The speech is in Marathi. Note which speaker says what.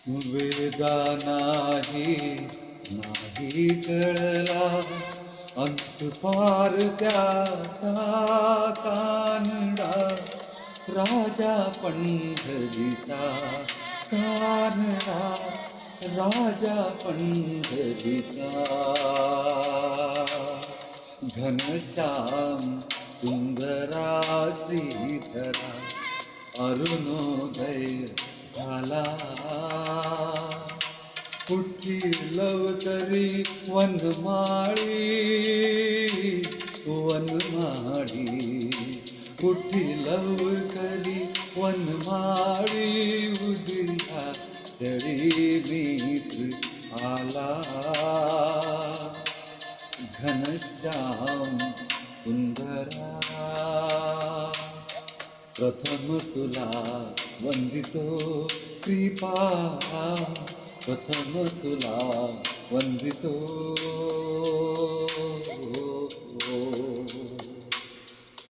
Speaker 1: वेदा नाही कळला अंत पार त्याचा कानडा राजा पंढरीचा कानडा राजा पंढरीचा घनश्याम सुंदरा श्रीधरा अरुणोदय झाला कुठी लवकरी वनमाळी वनमाळी कुठी लवकरी वनमाळी उदिया चढी मित्र आला घनश्याम सुंदरा प्रथम तुला वंदितो कृपा प्रथम तुला वंदितो